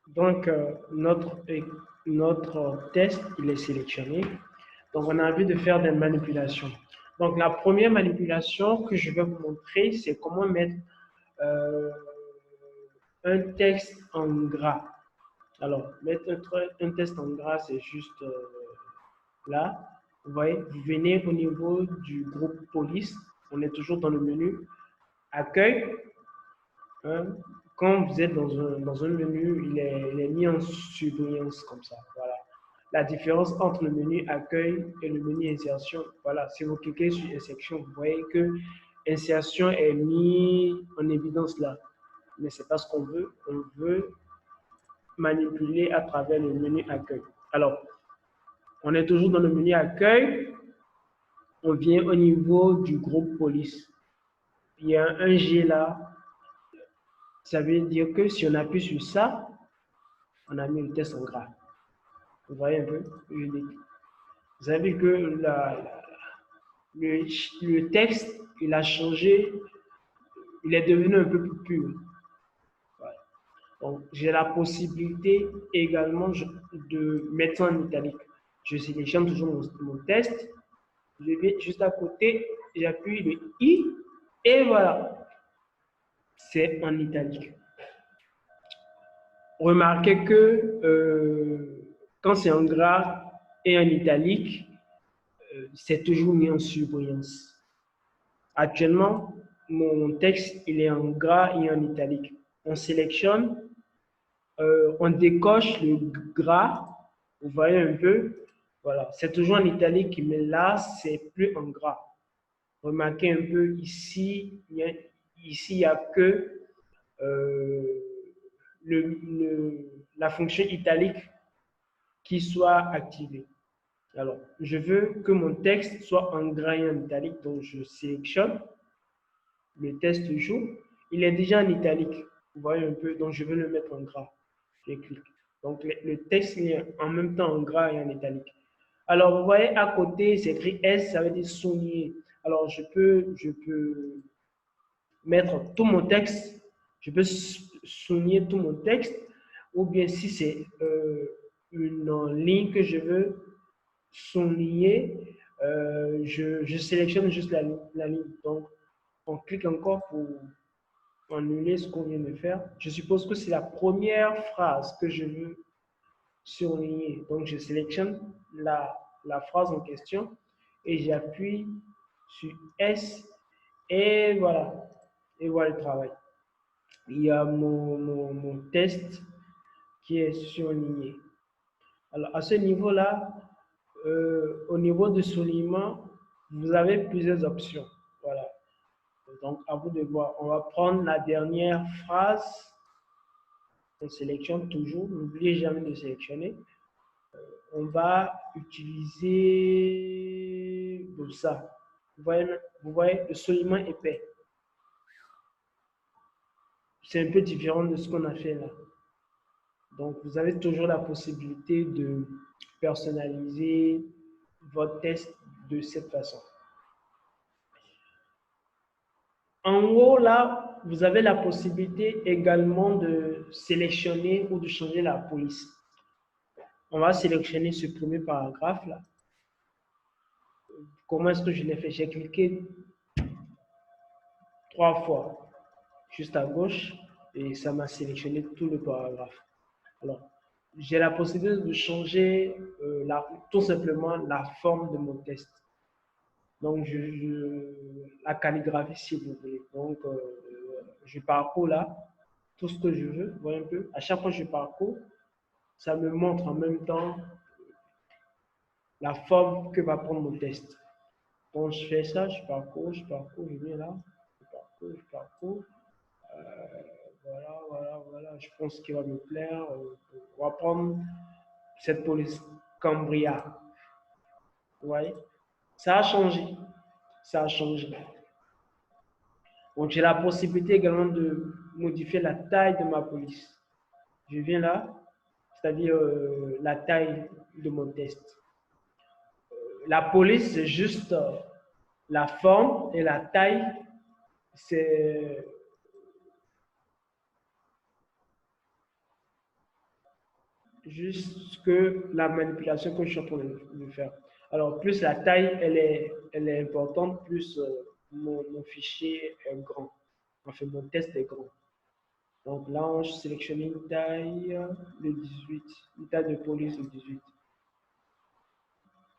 Donc, notre test, il est sélectionné. Donc, on a envie de faire des manipulations. Donc, la première manipulation que je vais vous montrer, c'est comment mettre euh, un texte en gras. Alors, mettre un texte en gras, c'est juste là. Vous voyez, vous venez au niveau du groupe police. On est toujours dans le menu accueil. Hein. Quand vous êtes dans un menu, il est mis en surbrillance comme ça. Voilà. La différence entre le menu accueil et le menu insertion, voilà, si vous cliquez sur insertion, vous voyez que insertion est mis en évidence là. Mais c'est pas ce qu'on veut. On veut manipuler à travers le menu accueil. Alors, on est toujours dans le menu accueil. On vient au niveau du groupe police. Il y a un G là. Ça veut dire que si on appuie sur ça, on a mis le test en gras. Vous voyez un peu? Vous avez vu que le texte, il a changé, il est devenu un peu plus pur. Voilà. Donc, j'ai la possibilité également de mettre ça en italique. Je sélectionne toujours mon test, je vais juste à côté, j'appuie le I, et voilà, c'est en italique. Remarquez que quand c'est en gras et en italique, c'est toujours mis en surbrillance. Actuellement, mon texte, il est en gras et en italique. On sélectionne, on décoche le gras, vous voyez un peu, voilà, c'est toujours en italique, mais là, c'est plus en gras. Remarquez un peu ici, il n'y a que la fonction italique qui soit activée. Alors, je veux que mon texte soit en gras et en italique, donc je sélectionne le test toujours. Il est déjà en italique, vous voyez un peu, donc je veux le mettre en gras. Je clique. Donc, le texte est en même temps en gras et en italique. Alors, vous voyez à côté, c'est écrit S, ça veut dire souligner. Alors, je peux mettre tout mon texte, je peux souligner tout mon texte, ou bien si c'est une ligne que je veux souligner, je sélectionne juste la ligne. Donc, on clique encore pour annuler ce qu'on vient de faire. Je suppose que c'est la première phrase que je veux surligner. Donc, je sélectionne la phrase en question et j'appuie sur S et voilà. Et voilà le travail. Il y a mon test qui est surligné. Alors, à ce niveau-là, au niveau de soulignement, vous avez plusieurs options. Voilà. Donc, à vous de voir. On va prendre la dernière phrase. On sélectionne toujours. N'oubliez jamais de sélectionner. On va utiliser ça. Vous voyez le soulignement épais. C'est un peu différent de ce qu'on a fait là. Donc, vous avez toujours la possibilité de personnaliser votre test de cette façon. En haut, là, vous avez la possibilité également de sélectionner ou de changer la police. On va sélectionner ce premier paragraphe là. Comment est-ce que je l'ai fait? J'ai cliqué 3 fois juste à gauche et ça m'a sélectionné tout le paragraphe. Alors, j'ai la possibilité de changer tout simplement la forme de mon test. Donc, la calligraphie, si vous voulez. Donc, je parcours là tout ce que je veux. Vous voyez un peu. À chaque fois que je parcours, ça me montre en même temps la forme que va prendre mon test. Donc, je fais ça, je parcours, je viens là, je parcours. Voilà. Je pense qu'il va me plaire. On va prendre cette police Cambria. Vous voyez? Ça a changé. Ça a changé. Donc, j'ai la possibilité également de modifier la taille de ma police. Je viens là, c'est-à-dire la taille de mon test. La police, c'est juste la forme et la taille, c'est jusque la manipulation que je suis en train de faire. Alors, plus la taille elle est importante, plus mon fichier est grand. Enfin, mon test est grand. Donc là, je sélectionne une taille de 18, une taille de police de 18.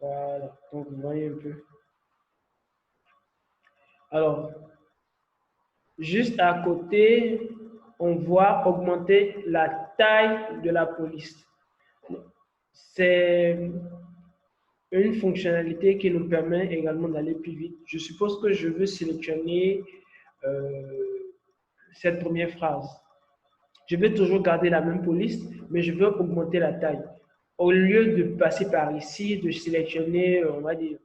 Voilà, donc vous voyez un peu. Alors, juste à côté, on voit augmenter la taille de la police. C'est une fonctionnalité qui nous permet également d'aller plus vite. Je suppose que je veux sélectionner cette première phrase. Je vais toujours garder la même police, mais je veux augmenter la taille. Au lieu de passer par ici, de sélectionner, on va dire,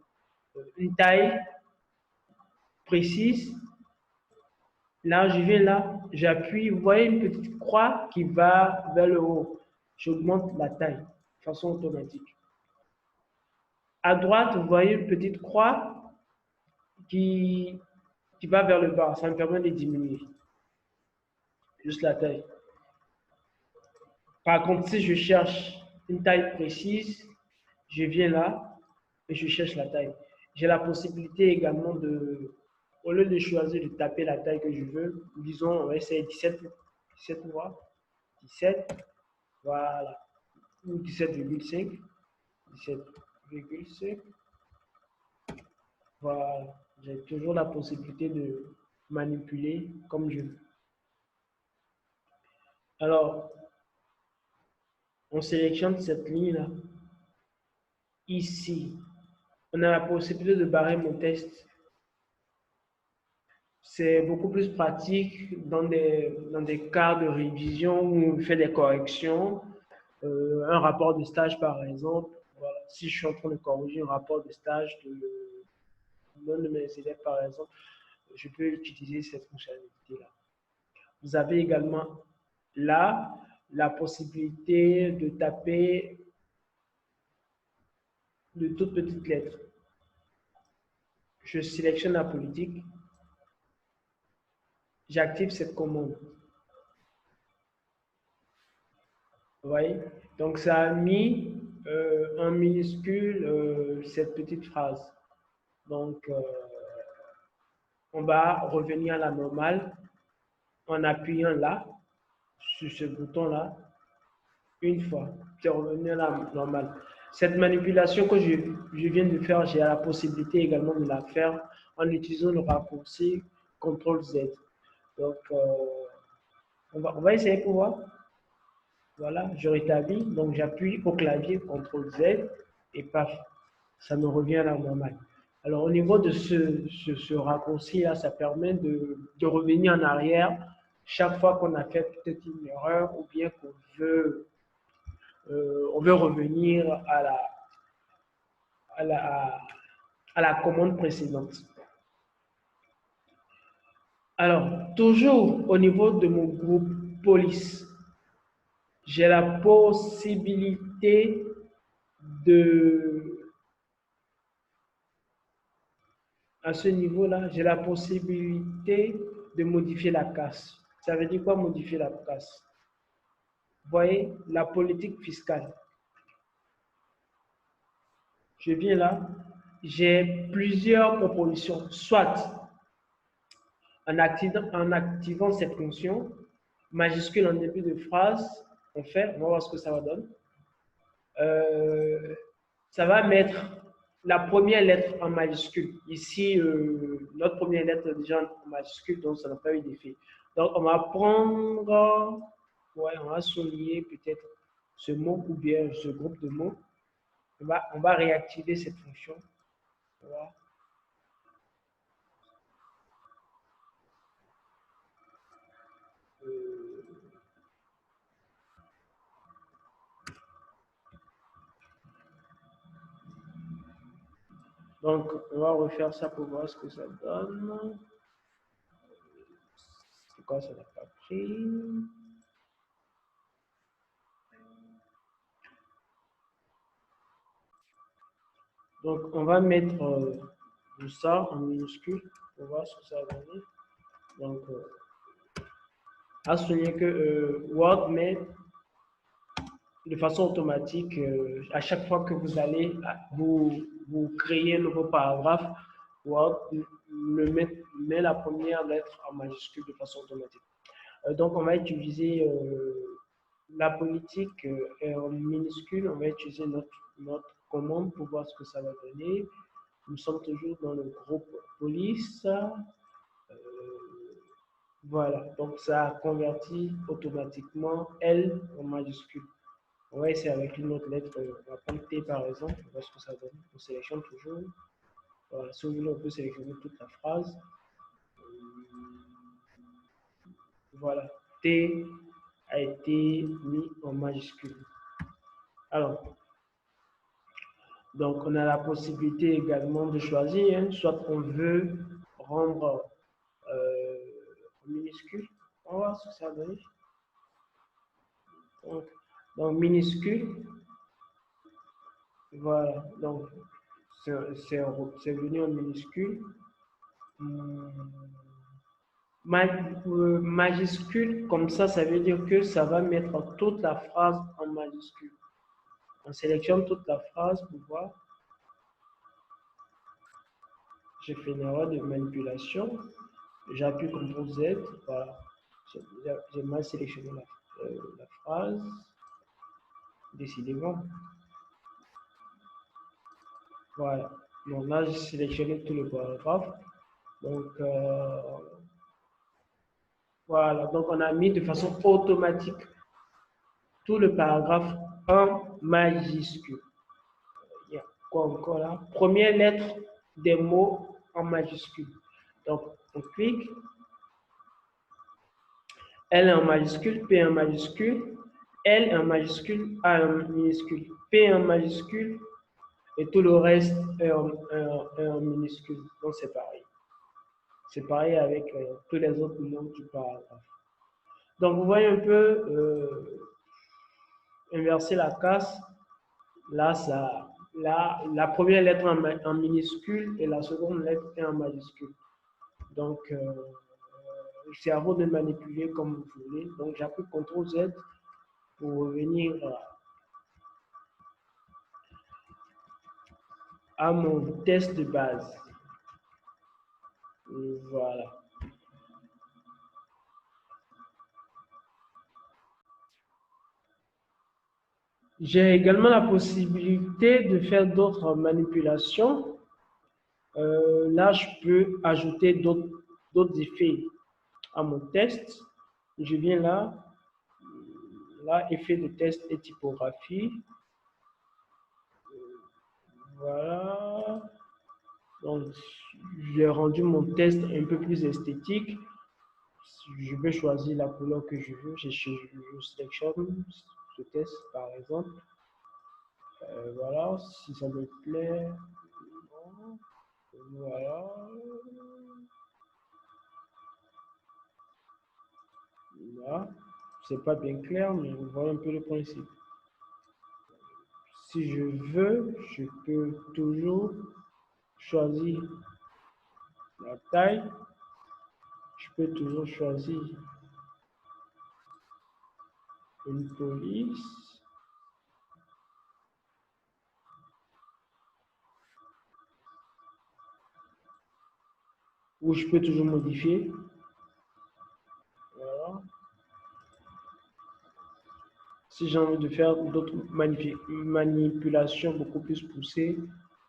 une taille précise, là, je viens là, j'appuie, vous voyez une petite croix qui va vers le haut. J'augmente la taille de façon automatique. À droite, vous voyez une petite croix qui va vers le bas. Ça me permet de diminuer juste la taille. Par contre, si je cherche une taille précise, je viens là et je cherche la taille. J'ai la possibilité également de, au lieu de choisir de taper la taille que je veux, disons, on va essayer 17 voix, 17, voilà, ou 17,5, 17,5, voilà. J'ai toujours la possibilité de manipuler comme je veux. Alors, on sélectionne cette ligne-là. Ici, on a la possibilité de barrer mon test. C'est beaucoup plus pratique dans des cas de révision où on fait des corrections. Un rapport de stage, par exemple. Voilà. Si je suis en train de corriger un rapport de stage l'un de mes élèves, par exemple, je peux utiliser cette fonctionnalité-là. Vous avez également là la possibilité de taper de toutes petites lettres. Je sélectionne la politique. J'active cette commande. Vous voyez? Donc, ça a mis en minuscule cette petite phrase. Donc, on va revenir à la normale en appuyant là, sur ce bouton-là, une fois. C'est revenu à la normale. Cette manipulation que je viens de faire, j'ai la possibilité également de la faire en utilisant le raccourci CTRL-Z. Donc, on va essayer pour voir. Voilà, je rétablis, donc j'appuie au clavier CTRL-Z et paf, ça me revient à la normale. Alors au niveau de ce raccourci-là, ça permet de revenir en arrière chaque fois qu'on a fait peut-être une erreur ou bien qu'on veut, on veut revenir à la commande précédente. Alors, toujours au niveau de mon groupe police, j'ai la possibilité à ce niveau-là, j'ai la possibilité de modifier la casse. Ça veut dire quoi modifier la casse? Vous voyez, la politique fiscale. Je viens là, j'ai plusieurs propositions, soit en activant cette fonction, majuscule en début de phrase, on va voir ce que ça va donner. Ça va mettre la première lettre en majuscule. Ici, notre première lettre est déjà en majuscule, donc ça n'a pas eu d'effet. Donc, on va prendre, ouais, on va souligner peut-être ce mot ou bien ce groupe de mots. On va réactiver cette fonction. Voilà. Donc, on va refaire ça pour voir ce que ça donne. Pourquoi ça n'a pas pris? Donc, on va mettre ça en minuscule pour voir ce que ça va donner. Donc, à souligner que Word met de façon automatique, à chaque fois que vous allez vous créer un nouveau paragraphe, Word met la première lettre en majuscule de façon automatique. Donc, on va utiliser la politique en minuscule. On va utiliser notre commande pour voir ce que ça va donner. Nous sommes toujours dans le groupe police. Voilà, donc ça a converti automatiquement L en majuscule. On va essayer avec une autre lettre. On va prendre T par exemple. On va voir ce que ça donne. On sélectionne toujours. Voilà, si vous voulez, on peut sélectionner toute la phrase. Voilà, T a été mis en majuscule. Alors, donc on a la possibilité également de choisir, hein, soit on veut rendre en minuscule. On va voir ce que ça donne. Donc minuscule. Voilà, donc c'est venu en minuscule. Majuscule, comme ça veut dire que ça va mettre toute la phrase en majuscule. On sélectionne toute la phrase pour voir. J'ai fait une erreur de manipulation. J'appuie CTRL Z. Voilà. J'ai mal sélectionné la phrase. Décidément. Voilà. Donc là, j'ai sélectionné tout le paragraphe. Donc, voilà. Donc, on a mis de façon automatique tout le paragraphe en majuscule. Il y a quoi encore là? Première lettre des mots en majuscule. Donc, on clique. L en majuscule, P en majuscule, L en majuscule, A en minuscule, P en majuscule et tout le reste est en minuscule. Donc, c'est pareil. C'est pareil avec tous les autres mots du paragraphe. Donc, vous voyez un peu inverser la casse. Là, la première lettre en minuscule et la seconde lettre est en majuscule. Donc, c'est à vous de manipuler comme vous voulez. Donc, j'appuie CTRL Z pour revenir à mon test de base. Voilà. J'ai également la possibilité de faire d'autres manipulations. Là, je peux ajouter d'autres effets à mon test. Je viens là, effet de test et typographie. Voilà. Donc, j'ai rendu mon test un peu plus esthétique. Je vais choisir la couleur que je veux. Je sélectionne ce test, par exemple. Voilà, si ça me plaît. Voilà. Là, c'est pas bien clair, mais vous voyez un peu le principe. Si je veux, je peux toujours choisir la taille. Je peux toujours choisir une police. Ou je peux toujours modifier. Voilà. Si j'ai envie de faire d'autres manipulations beaucoup plus poussées,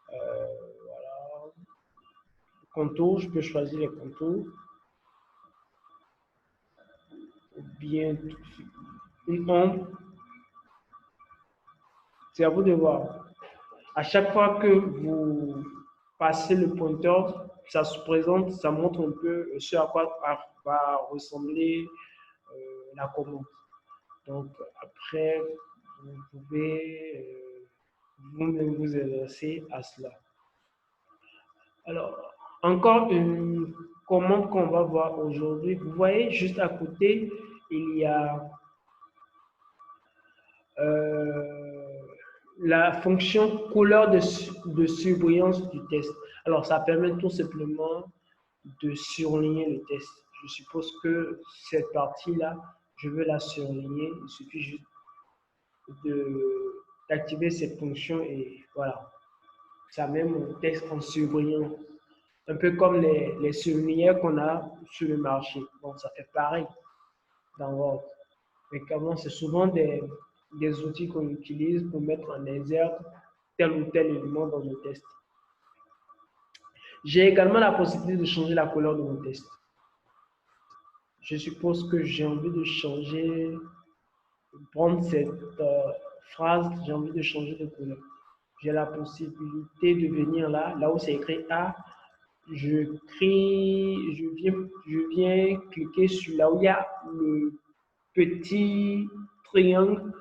voilà. Contours, je peux choisir les contours. Ou bien une ombre. C'est à vous de voir. À chaque fois que vous passez le pointeur, ça se présente, ça montre un peu ce à quoi va ressembler la commande. Donc après, vous pouvez vous-même vous exercer à cela. Alors, encore une commande qu'on va voir aujourd'hui. Vous voyez, juste à côté, il y a la fonction couleur de surbrillance du test. Alors, ça permet tout simplement de surligner le test. Je suppose que cette partie-là, je veux la surligner. Il suffit juste d'activer cette fonction et voilà. Ça met mon texte en surbrillant. Un peu comme les surligneurs qu'on a sur le marché. Bon, ça fait pareil dans Word. Mais comment c'est souvent des outils qu'on utilise pour mettre en exergue tel ou tel élément dans le test. J'ai également la possibilité de changer la couleur de mon test. Je suppose que j'ai envie de changer, prendre cette phrase, j'ai envie de changer de couleur. J'ai la possibilité de venir là où c'est écrit A, je viens cliquer sur là où il y a le petit triangle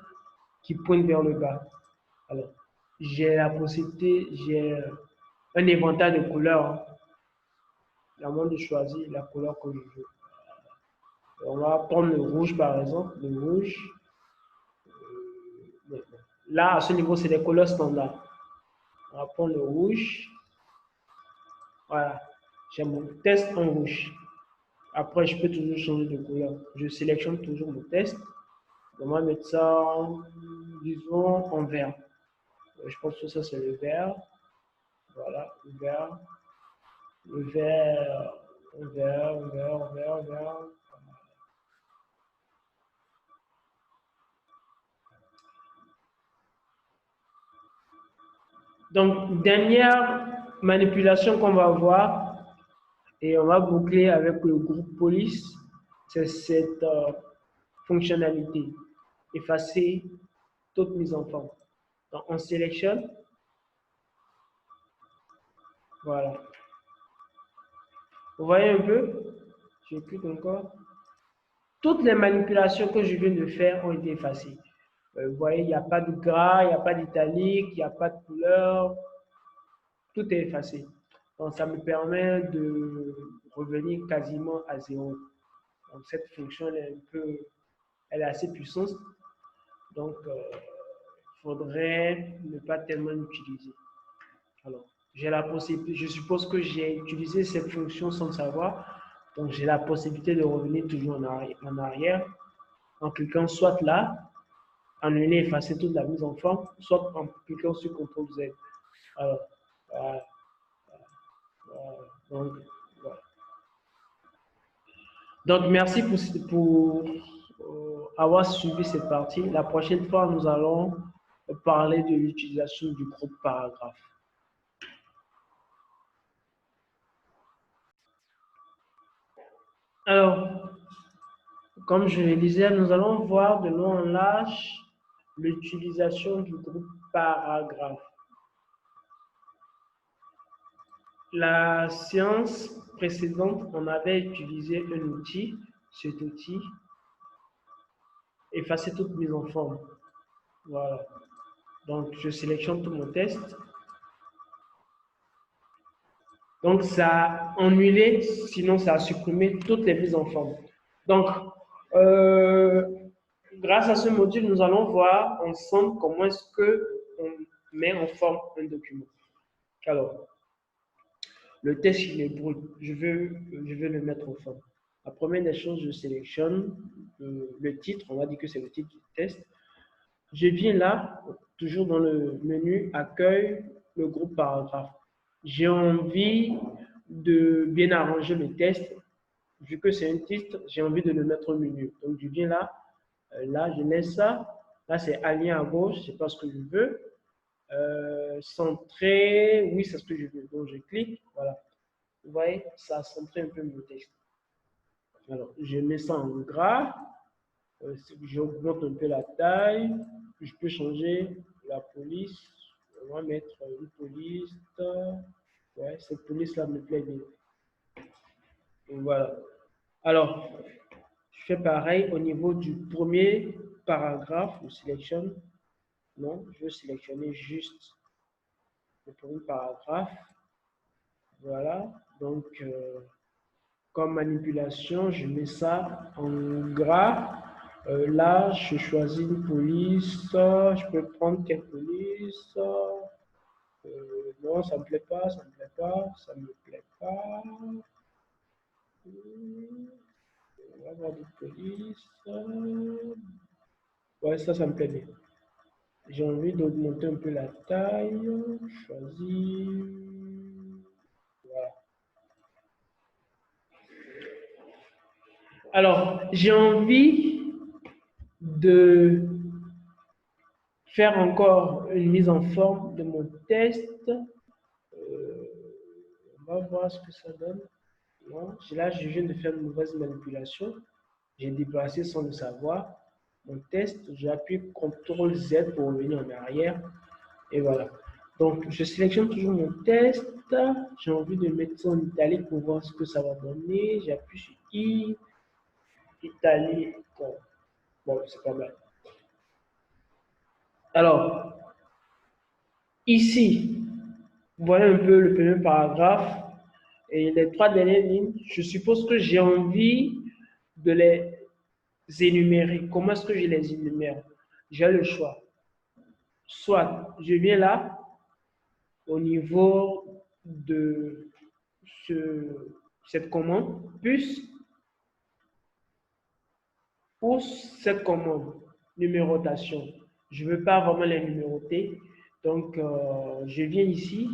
qui pointe vers le bas. Alors, j'ai la possibilité, j'ai un éventail de couleurs. À moi de choisir la couleur que je veux. On va prendre le rouge par exemple. Le rouge. Là, à ce niveau, c'est des couleurs standards. On va prendre le rouge. Voilà. J'ai mon test en rouge. Après, je peux toujours changer de couleur. Je sélectionne toujours mon test. On va mettre ça, disons, en vert. Je pense que ça, c'est le vert. Voilà, le vert. Le vert, le vert, le vert, le vert, le vert. Donc, dernière manipulation qu'on va voir, et on va boucler avec le groupe police, c'est cette fonctionnalité. Effacer toute mise en forme. Donc, on sélectionne. Voilà. Vous voyez un peu? Je clique encore. Toutes les manipulations que je viens de faire ont été effacées. Vous voyez, il n'y a pas de gras, il n'y a pas d'italique, il n'y a pas de couleur. Tout est effacé. Donc, ça me permet de revenir quasiment à zéro. Donc, cette fonction, elle est assez puissante. Donc, il faudrait ne pas tellement l'utiliser. Alors, j'ai la possibilité, je suppose que j'ai utilisé cette fonction sans savoir. Donc, j'ai la possibilité de revenir toujours en arrière en cliquant soit là, annuler, effacer toute la mise en forme, soit en cliquant sur CTRL Z. Alors, voilà. Donc, voilà. Donc, merci pour avoir suivi cette partie. La prochaine fois, nous allons parler de l'utilisation du groupe paragraphe. Alors, comme je le disais, nous allons voir de long en large l'utilisation du groupe paragraphe. La séance précédente, on avait utilisé un outil, cet outil, effacer toute mise en forme. Voilà. Donc, je sélectionne tout mon test. Donc, ça a annulé, sinon ça a supprimé toutes les mises en forme. Donc, grâce à ce module, nous allons voir ensemble comment est-ce qu'on met en forme un document. Alors, le test, il est brut. Je veux le mettre en forme. La première des choses, je sélectionne le titre. On va dire que c'est le titre du test. Je viens là, toujours dans le menu Accueil, le groupe paragraphe. J'ai envie de bien arranger le test. Vu que c'est un titre, j'ai envie de le mettre au milieu. Donc, je viens là, là, je laisse ça. Là, c'est aligné à gauche, c'est pas ce que je veux. Centré, oui, c'est ce que je veux. Donc, je clique, voilà. Vous voyez, ça a centré un peu mon texte. Alors, je mets ça en gras. J'augmente un peu la taille. Je peux changer la police. On va mettre une police. Ouais, cette police-là me plaît bien. Donc, voilà. Alors, je fais pareil au niveau du premier paragraphe. Je sélectionne. Non, je veux sélectionner juste le premier paragraphe. Voilà. Donc, comme manipulation, je mets ça en gras. Là, je choisis une police. Je peux prendre quelle police? Non, ça me plaît pas, ça me plaît pas, ça me plaît pas. On va avoir des polices. Ouais, ça me plaît bien. J'ai envie d'augmenter un peu la taille. Choisis. Voilà. Alors, j'ai envie de faire encore une mise en forme de mon test. On va voir ce que ça donne. Non, là, je viens de faire une mauvaise manipulation. J'ai déplacé sans le savoir mon test. J'appuie CTRL Z pour revenir en arrière. Et voilà. Donc, je sélectionne toujours mon test. J'ai envie de mettre ça en italique pour voir ce que ça va donner. J'appuie sur I, Italie. Bon, c'est pas mal. Alors, ici, vous voyez un peu le premier paragraphe et les trois dernières lignes. Je suppose que j'ai envie de les énumérer. Comment est-ce que je les énumère? J'ai le choix. Soit je viens là, au niveau de cette commande, plus ou cette commande, numérotation. Je ne veux pas vraiment les numéroter. Donc, je viens ici,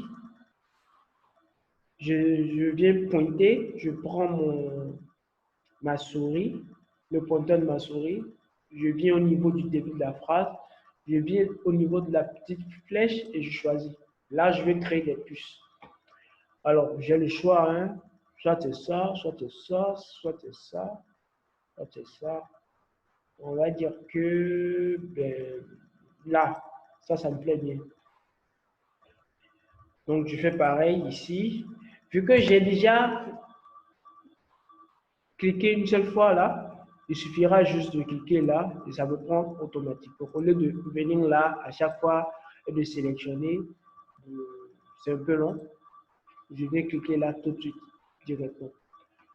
je viens pointer, je prends ma souris, le pointeur de ma souris, je viens au niveau du début de la phrase, je viens au niveau de la petite flèche et je choisis. Là, je vais créer des puces. Alors, j'ai le choix, hein. Soit c'est ça, soit c'est ça, soit c'est ça, soit c'est ça. On va dire que ben, là, ça me plaît bien. Donc, je fais pareil ici. Vu que j'ai déjà cliqué une seule fois là, il suffira juste de cliquer là et ça me prend automatiquement. Au lieu de venir là à chaque fois et de sélectionner, c'est un peu long. Je vais cliquer là tout de suite, directement.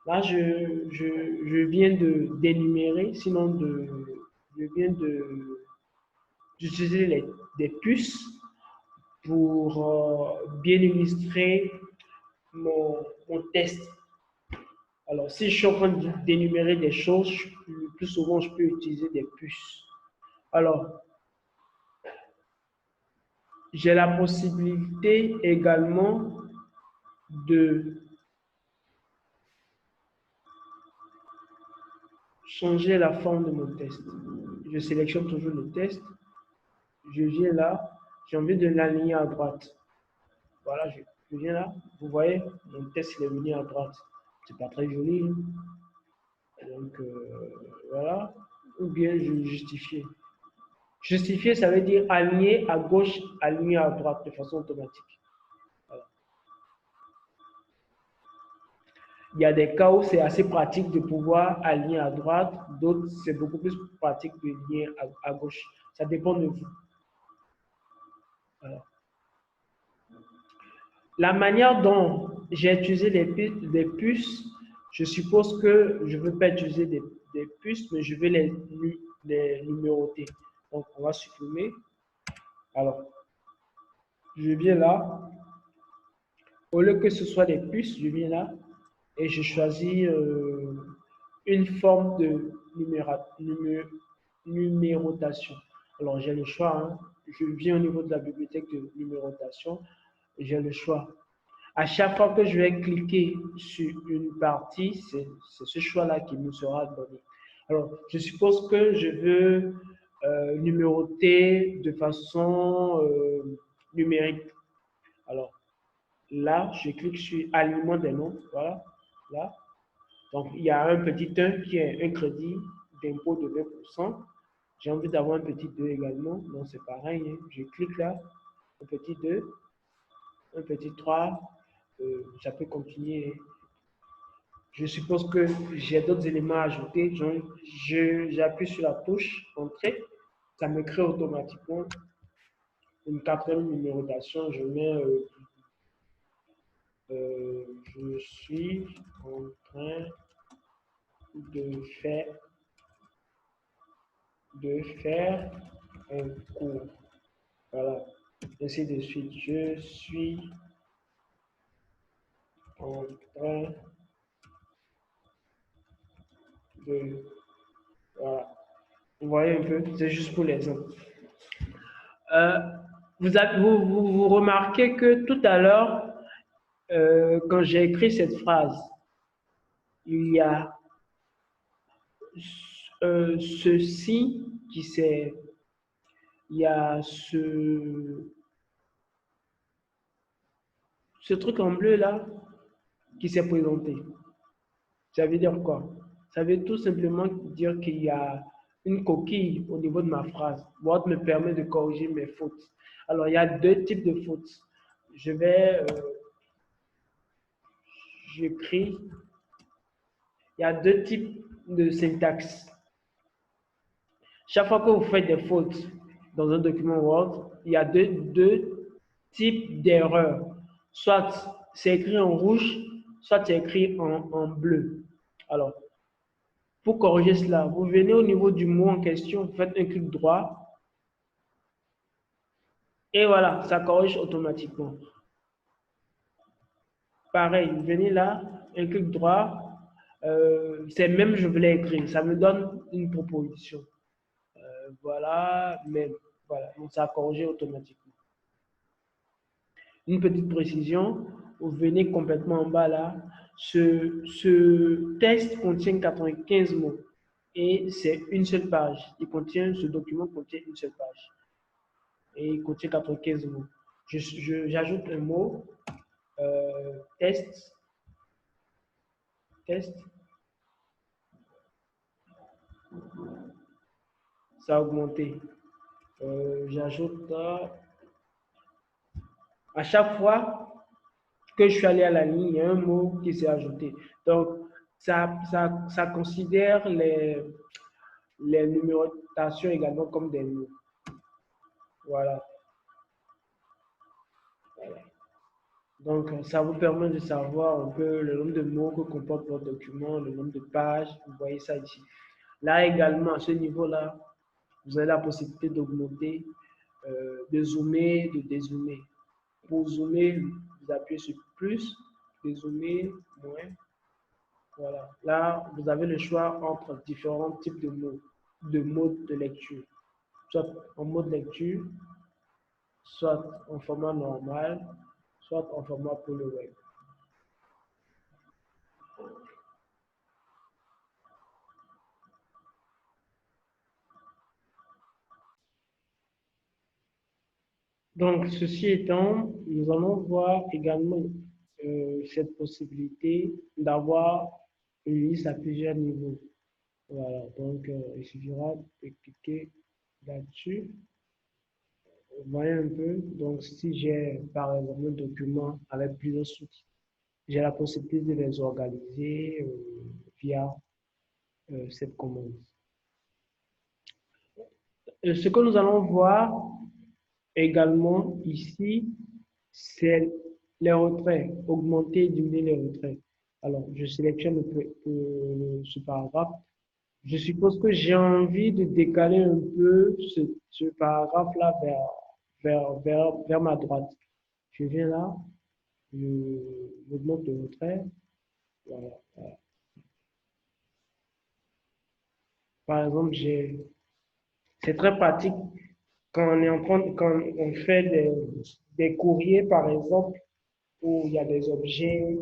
Là, je viens d'énumérer, sinon je viens d'utiliser des puces pour bien illustrer mon test. Alors, si je suis en train d'énumérer des choses, plus souvent, je peux utiliser des puces. Alors, j'ai la possibilité également de changer la forme de mon test. Je sélectionne toujours le test. Je viens là. J'ai envie de l'aligner à droite. Voilà, je viens là. Vous voyez, mon test il est venu à droite. C'est pas très joli. Hein? Donc, voilà. Ou bien je justifie. Justifier, ça veut dire aligner à gauche, aligner à droite de façon automatique. Voilà. Il y a des cas où c'est assez pratique de pouvoir aligner à droite, d'autres c'est beaucoup plus pratique de aligner à gauche. Ça dépend de vous. Voilà. La manière dont j'ai utilisé les puces, je suppose que je ne veux pas utiliser des puces, mais je vais les numéroter. Donc, on va supprimer. Alors, je viens là. Au lieu que ce soit des puces, je viens là et je choisis une forme de numérotation. Alors, j'ai le choix. Hein. Je viens au niveau de la bibliothèque de numérotation. J'ai le choix. À chaque fois que je vais cliquer sur une partie, c'est ce choix-là qui me sera donné. Alors, je suppose que je veux numéroter de façon numérique. Alors, là, je clique sur Alignement des noms. Voilà, là. Donc, il y a un petit 1 qui est un crédit d'impôt de 20%. J'ai envie d'avoir un petit 2 également. Donc, c'est pareil. Hein. Je clique là, un petit 2, un petit 3. Ça peut continuer. Je suppose que j'ai d'autres éléments à ajouter. J'appuie sur la touche Entrée. Ça me crée automatiquement une quatrième numérotation. Je mets je suis en train de faire un cours. Voilà. Ainsi de suite. Je suis en train de... Voilà. Vous voyez un peu, c'est juste pour l'exemple. Euh, vous remarquez que tout à l'heure, quand j'ai écrit cette phrase, il y a ceci qui s'est, il y a ce truc en bleu là qui s'est présenté. Ça veut dire quoi? Ça veut tout simplement dire qu'il y a une coquille au niveau de ma phrase. Word me permet de corriger mes fautes. Alors, il y a deux types de fautes. Je vais, j'écris, il y a deux types de syntaxe. Chaque fois que vous faites des fautes dans un document Word, il y a deux types d'erreurs. Soit c'est écrit en rouge, soit c'est écrit en bleu. Alors, pour corriger cela, vous venez au niveau du mot en question, vous faites un clic droit et voilà, ça corrige automatiquement. Pareil, vous venez là, un clic droit, c'est même je voulais écrire, ça me donne une proposition. Voilà, même, voilà, donc ça a corrigé automatiquement. Une petite précision, vous venez complètement en bas là, ce texte contient 95 mots et c'est une seule page. Ce document contient une seule page. Et il contient 95 mots. J'ajoute un mot, test, test, ça a augmenté. J'ajoute à chaque fois que je suis allé à la ligne, il y a un mot qui s'est ajouté. Donc, ça considère les numérotations également comme des mots. Voilà. Voilà. Donc, ça vous permet de savoir un peu le nombre de mots que comporte votre document, le nombre de pages. Vous voyez ça ici. Là également, à ce niveau-là, vous avez la possibilité d'augmenter, de zoomer, de dézoomer. Pour zoomer, vous appuyez sur plus, dézoomer, moins. Voilà. Là, vous avez le choix entre différents types de modes de lecture. Soit en mode lecture, soit en format normal, soit en format pour le web. Donc, ceci étant, nous allons voir également cette possibilité d'avoir une liste à plusieurs niveaux. Voilà, donc il suffira de cliquer là-dessus. Vous voyez un peu, donc si j'ai par exemple un document avec plusieurs sous-titres, j'ai la possibilité de les organiser via cette commande. Ce que nous allons voir également ici, c'est les retraits, augmenter et diminuer les retraits. Alors, je sélectionne ce paragraphe. Je suppose que j'ai envie de décaler un peu ce paragraphe-là vers ma droite. Je viens là, j'augmente le retrait. Voilà, voilà. Par exemple, c'est très pratique quand on est quand on fait des courriers, par exemple, où il y a des objets,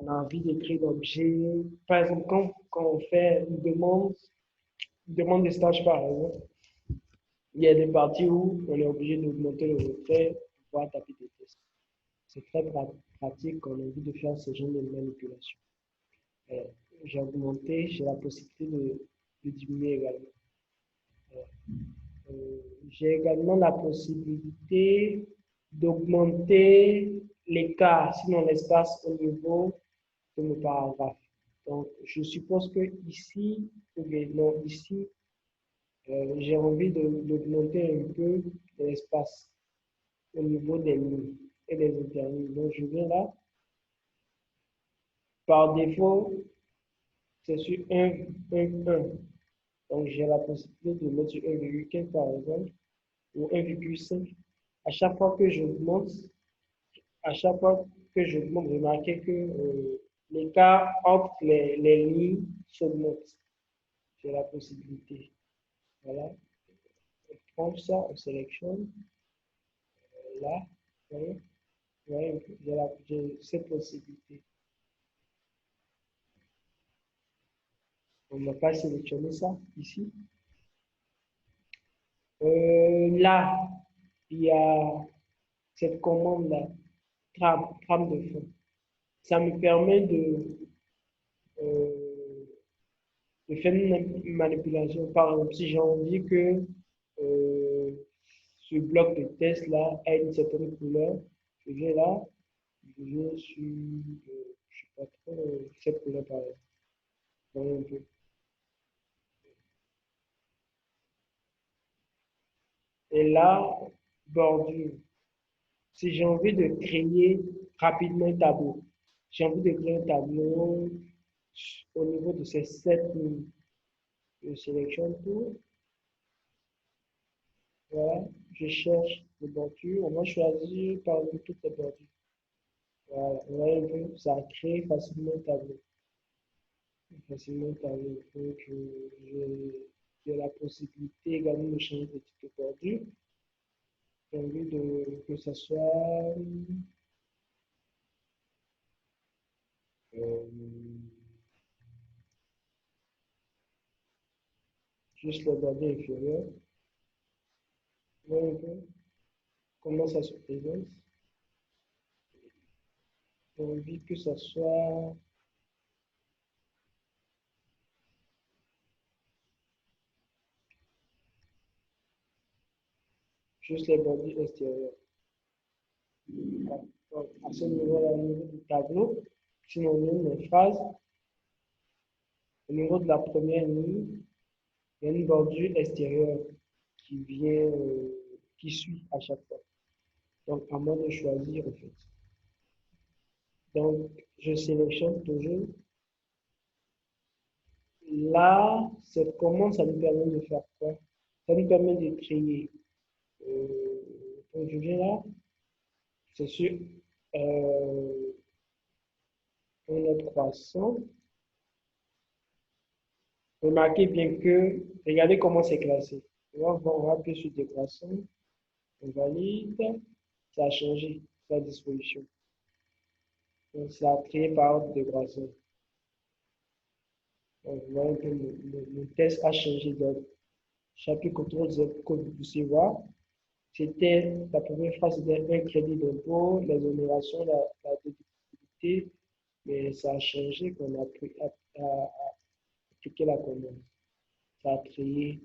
on a envie d'écrire l'objet. Par exemple, quand on fait une demande de stage, par exemple, il y a des parties où on est obligé d'augmenter le retrait pour pouvoir taper des tests. C'est très pratique quand on a envie de faire ce genre de manipulation. Euh, j'ai augmenté, j'ai la possibilité de diminuer également. J'ai également la possibilité d'augmenter l'écart, sinon l'espace au niveau de mon paragraphe. Donc, je suppose que ici, ou bien non, ici, j'ai envie d'augmenter un peu l'espace au niveau des lignes et des interlignes. Donc, je viens là. Par défaut, c'est sur 1. Donc, j'ai la possibilité de mettre sur 1,15 par exemple, ou 1,5. À chaque fois que j'augmente, à chaque fois que j'augmente, remarquez que l'écart entre les lignes s'augmente. J'ai la possibilité. Voilà. prend ça, on sélectionne. Là, vous voyez, j'ai cette possibilité. On ne va pas sélectionner ça ici. Là, il y a cette commande-là, trame de fond. Ça me permet euh, de faire une manipulation. Par exemple, si j'ai envie que ce bloc de test-là ait une certaine couleur, je viens là, je viens sur, je sais pas trop, cette couleur par exemple. Voyez un peu. Et là, bordure. Si j'ai envie de créer rapidement un tableau, j'ai envie de créer un tableau au niveau de ces 7 lignes. Je sélectionne tout. Voilà, je cherche les bordures. On va choisir parmi toutes les bordures. Voilà, vous voyez un peu, ça crée facilement un tableau. Facilement un tableau. Donc, j'ai la possibilité également de changer de type de bordure. J'ai envie que ça soit euh, juste le bordure inférieur. Vous voyez un peu comment ça se présente. J'ai envie que ça soit juste les bordures extérieures. À ce niveau-là, au niveau du tableau, sinon on a une phrase. Au niveau de la première ligne, il y a une bordure extérieure qui vient, qui suit à chaque fois. Donc, à moi de choisir, en fait. Donc, je sélectionne toujours. Là, cette commande, ça nous permet de faire quoi? Ça nous permet de créer. Donc, je viens là, c'est sûr. Un autre croissant. Remarquez bien que, regardez comment c'est classé. On va appuyer sur décroissant, on valide, ça a changé sa disposition. Donc, ça a créé par ordre de croissance. Donc, vous voyez que le test a changé d'ordre. Chapitre CTRL-Z, comme vous pouvez voir, c'était la première phrase, c'était un crédit d'impôt, l'exonération, la déductibilité, mais ça a changé quand on a appliqué la commande. Ça a créé,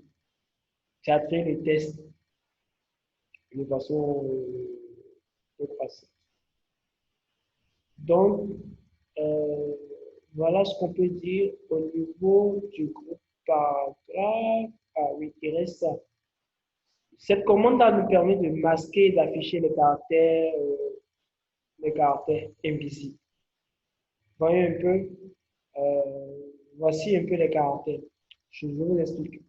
ça a créé les tests de façon croissante. Donc, euh, voilà ce qu'on peut dire au niveau du groupe paragraphe. Ah oui, il reste ça. Cette commande-là nous permet de masquer et d'afficher les caractères invisibles. Voyez un peu, voici un peu les caractères. Je vous explique.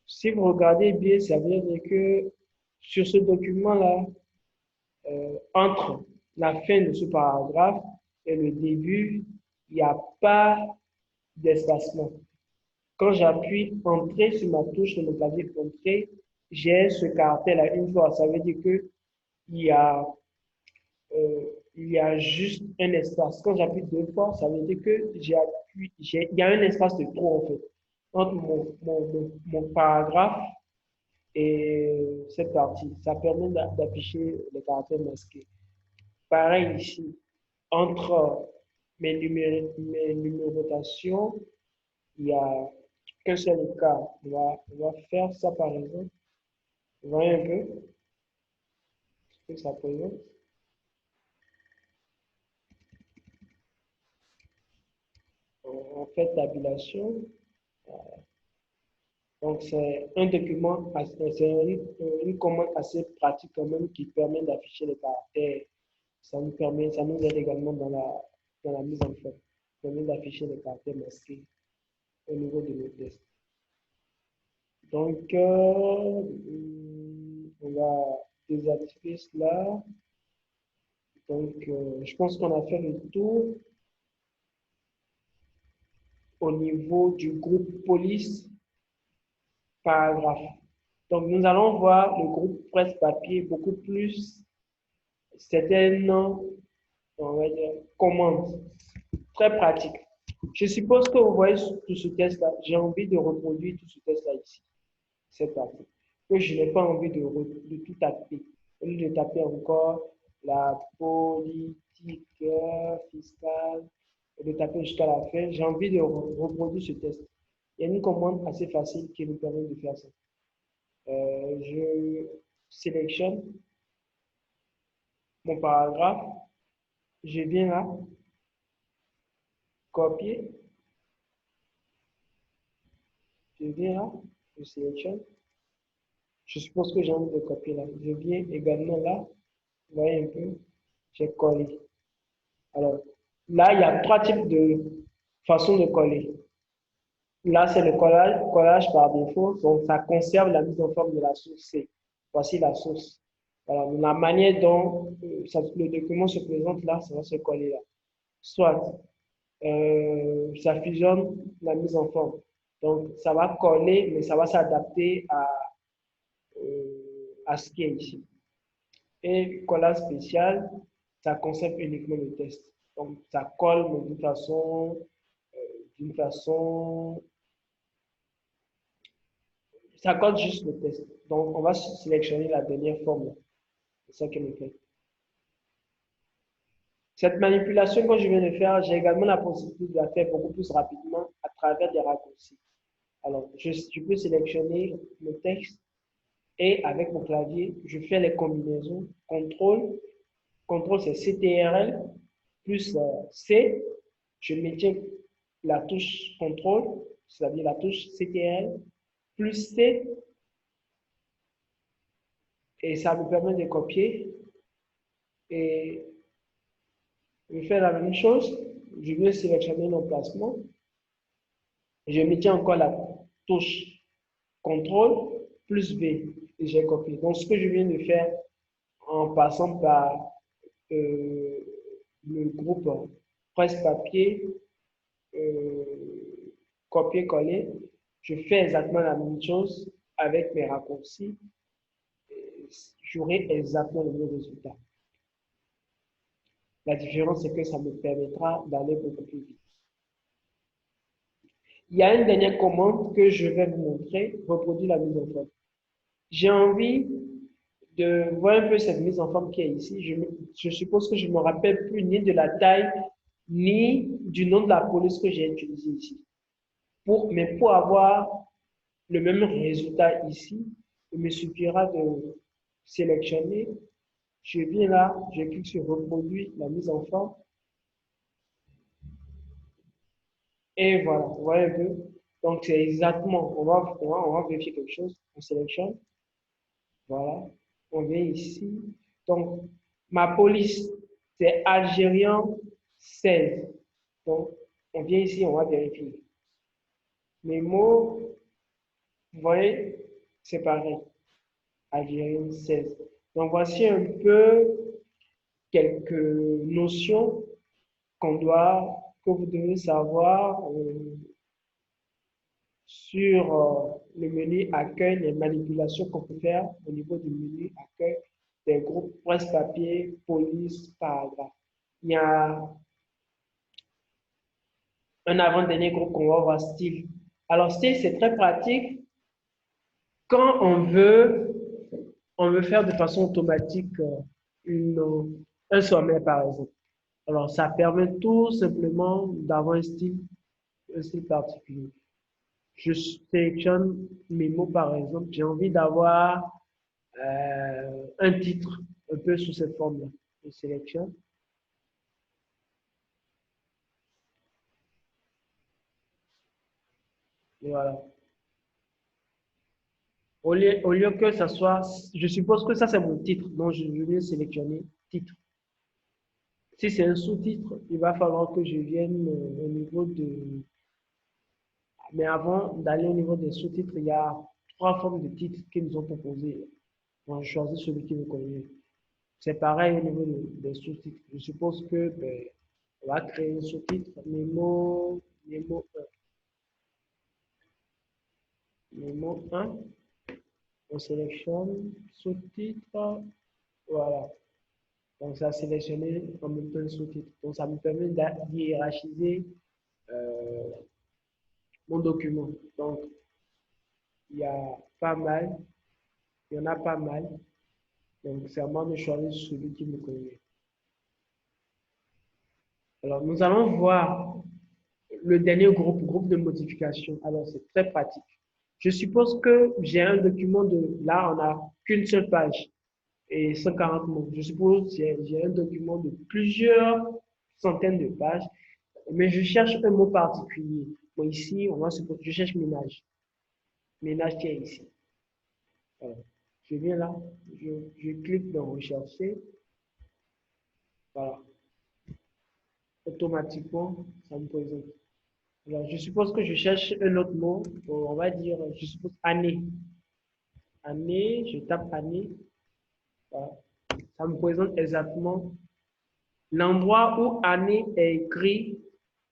Si vous regardez bien, ça veut dire que sur ce document-là, entre la fin de ce paragraphe et le début, il n'y a pas d'espacement. Quand j'appuie Entrée sur ma touche de mon clavier Entrée, j'ai ce caractère-là une fois. Ça veut dire que il y a, il y a juste un espace. Quand j'appuie deux fois, ça veut dire que il y a un espace de trop en fait entre mon paragraphe et cette partie. Ça permet d'afficher les caractères masqués. Pareil ici, entre mes numérotations, il n'y a qu'un seul écart. On va faire ça par exemple. Vous voyez un peu ce que ça présente. En fait tabulation. Donc, c'est un document, c'est une commande assez pratique quand même qui permet d'afficher les caractères. Ça nous aide également dans la mise en forme. Ça permet d'afficher les caractères masqués au niveau de nos tests. Donc, on va désactiver cela. Donc, je pense qu'on a fait le tour au niveau du groupe police. paragraphe. Donc, nous allons voir le groupe presse-papier beaucoup plus certaines, on va dire, commandes très pratiques. Je suppose que vous voyez tout ce test-là. J'ai envie de reproduire tout ce test-là ici, cette partie. Que je n'ai pas envie de tout taper. Au lieu de taper encore la politique fiscale, et de taper jusqu'à la fin, j'ai envie de reproduire ce test. Il y a une commande assez facile qui nous permet de faire ça. Je sélectionne mon paragraphe, je viens là, copier, je viens là, je sélectionne. Je suppose que j'ai envie de copier là. Je viens également là, vous voyez un peu, j'ai collé. Alors, là, il y a trois types de façons de coller. Là, c'est le collage par défaut, donc ça conserve la mise en forme de la source C. Voici la source. Voilà, la manière dont le document se présente là, ça va se coller là. Soit ça fusionne la mise en forme. Donc, ça va coller, mais ça va s'adapter à ce qui est ici. Et collage spécial, ça conserve uniquement le test. Donc, ça colle, mais d'une façon, ça colle juste le test. Donc, on va sélectionner la dernière forme. C'est ça qu'elle me fait. Cette manipulation que je viens de faire, j'ai également la possibilité de la faire beaucoup plus rapidement à travers des raccourcis. Alors, je peux sélectionner le texte et avec mon clavier, je fais les combinaisons. Contrôle c'est CTRL plus C. Je maintiens la touche contrôle, c'est-à-dire la touche CTRL plus C. Et ça me permet de copier. Et je fais la même chose. Je vais sélectionner l'emplacement. Je maintiens encore la touche contrôle plus V. Et j'ai copié. Donc, ce que je viens de faire en passant par le groupe presse-papier, copier-coller, je fais exactement la même chose avec mes raccourcis. J'aurai exactement le même résultat. La différence, c'est que ça me permettra d'aller beaucoup plus vite. Il y a une dernière commande que je vais vous montrer, reproduire la mise en forme. J'ai envie de voir un peu cette mise en forme qui est ici. Je suppose que je ne me rappelle plus ni de la taille, ni du nom de la police que j'ai utilisé ici. Mais pour avoir le même résultat ici, il me suffira de sélectionner. Je viens là, je clique sur reproduire la mise en forme. Et voilà, vous voyez un peu. Donc, c'est exactement, on va vérifier quelque chose. On sélectionne. Voilà. On vient ici. Donc, ma police, c'est algérien 16. Donc, on vient ici, on va vérifier. Mes mots, vous voyez, c'est pareil. Algérien 16. Donc, voici un peu quelques notions que vous devez savoir sur le menu accueil, les manipulations qu'on peut faire au niveau du menu accueil des groupes presse-papier, police, paragraphe. Il y a un avant-dernier groupe qu'on va voir, style. Alors, style, c'est très pratique quand on veut faire de façon automatique un sommaire, par exemple. Alors, ça permet tout simplement d'avoir un style particulier. Je sélectionne mes mots, par exemple. J'ai envie d'avoir un titre un peu sous cette forme-là. Je sélectionne. Et voilà. Au lieu que ça soit, je suppose que ça c'est mon titre, donc je vais sélectionner titre. Si c'est un sous-titre, il va falloir que je vienne au niveau de. Mais avant d'aller au niveau des sous-titres, il y a trois formes de titres qu'ils nous ont proposées. Donc, je choisis celui qui me convient. C'est pareil au niveau des sous-titres. Je suppose que ben, on va créer un sous-titre, Nemo 1. Mémo 1. On sélectionne sous-titre. Voilà. Donc, ça a sélectionné en même temps le sous-titre. Donc, ça me permet d'hiérarchiser euh, mon document. Donc, il y a pas mal, il y en a pas mal. Donc, c'est à moi de choisir celui qui me convient. Alors, nous allons voir le dernier groupe de modification. Alors, c'est très pratique. Je suppose que j'ai un document de, là, on n'a qu'une seule page et 140 mots. Je suppose que j'ai un document de plusieurs centaines de pages, mais je cherche un mot particulier. Bon, ici, on va supposer, je cherche ménage. Ménage qui est ici. Alors, je viens là, je clique dans rechercher. Voilà. Automatiquement, ça me présente. Alors, je suppose que je cherche un autre mot. On va dire, je suppose année. Année, je tape année. Voilà. Ça me présente exactement l'endroit où année est écrit,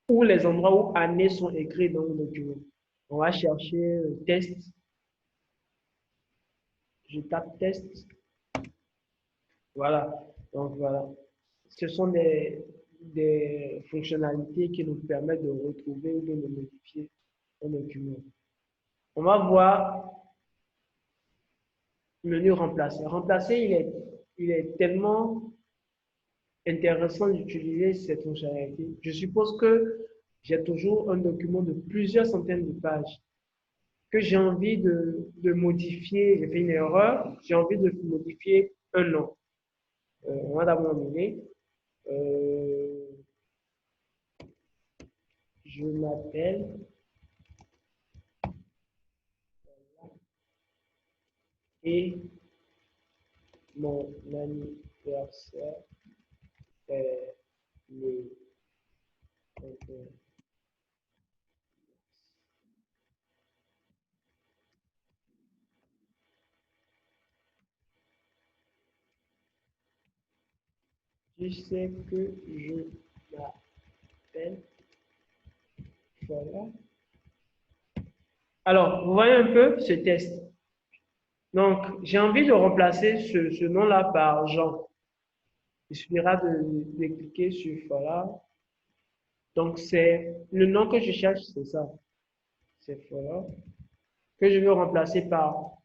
ou les endroits où année sont écrits dans le document. On va chercher test. Je tape test. Voilà. Donc, voilà. Ce sont des fonctionnalités qui nous permettent de retrouver ou de modifier un document. On va voir menu remplacer. Remplacer, il est tellement intéressant d'utiliser cette fonctionnalité. Je suppose que j'ai toujours un document de plusieurs centaines de pages que j'ai envie de modifier. J'ai fait une erreur, j'ai envie de modifier un nom. On va d'abord nommer. Je m'appelle et mon anniversaire est le 31. Je sais que je m'appelle. Voilà. Alors, vous voyez un peu ce test. Donc, j'ai envie de remplacer ce nom-là par Jean. Il suffira de cliquer sur voilà. Donc, c'est le nom que je cherche, c'est ça. C'est voilà. Que je veux remplacer par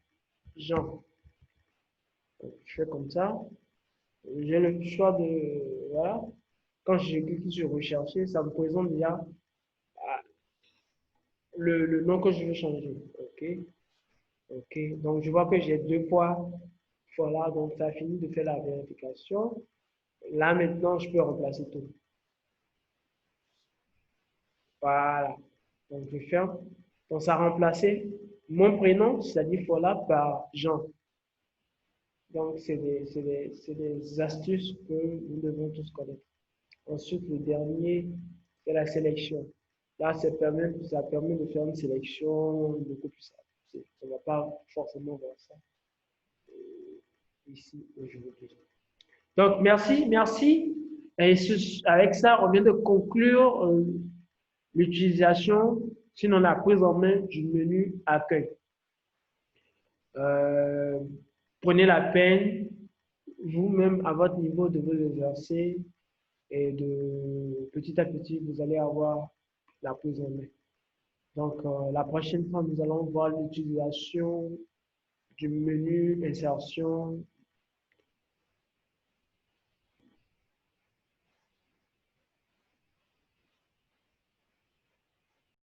Jean. Donc, je fais comme ça. J'ai le choix de voilà. Quand je clique sur rechercher, ça me présente déjà le nom que je veux changer. OK. OK. Donc, je vois que j'ai deux fois. Voilà. Donc, ça a fini de faire la vérification. Là, maintenant, je peux remplacer tout. Voilà. Donc, je ferme. Donc, ça a remplacé mon prénom, c'est-à-dire voilà, par Jean. Donc, c'est des astuces que nous devons tous connaître. Ensuite, le dernier, c'est la sélection. Là, ça permet de faire une sélection beaucoup plus simple. On ne va pas forcément voir ça ici aujourd'hui. Donc, merci, merci. Et avec ça, on vient de conclure l'utilisation, sinon la prise en main du menu accueil. Euh, Prenez la peine, vous-même, à votre niveau, de vous exercer et de petit à petit, vous allez avoir la prise en main. Donc, la prochaine fois, nous allons voir l'utilisation du menu insertion